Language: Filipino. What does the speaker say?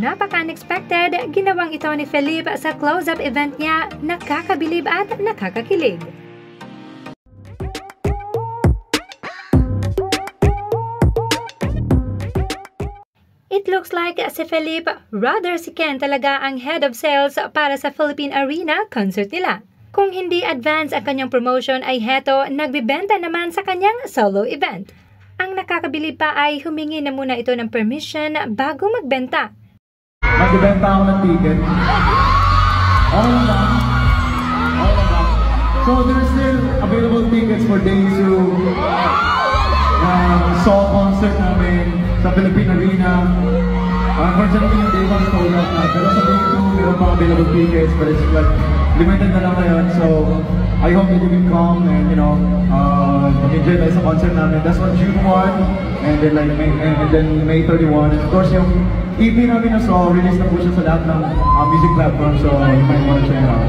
Napaka-unexpected, ginawang ito ni Felipe sa close-up event niya, nakakabilib at nakakakilig. It looks like si Felipe, rather si Ken talaga ang head of sales para sa Philippine Arena concert nila. Kung hindi advance ang kanyang promotion ay heto, nagbibenta naman sa kanyang solo event. Ang nakakabilib pa ay humingi na muna ito ng permission bago magbenta. Magbibenta ako ng ticket. Okay lang ba? Okay lang ba? So there's still available tickets for days to saw concert namin sa Philippine Arena. Unfortunately, yung day was sold out na. Pero sa day 2, meron pa available tickets. But it's like, limited na lang ngayon. So, I hope that you can come and, you know, enjoy tayo sa concert namin. That's on June 1. And then, like, May 31. And of course, yung EP namin na so, release na po siya sa lahat ng music platforms. So, you might want to check it out.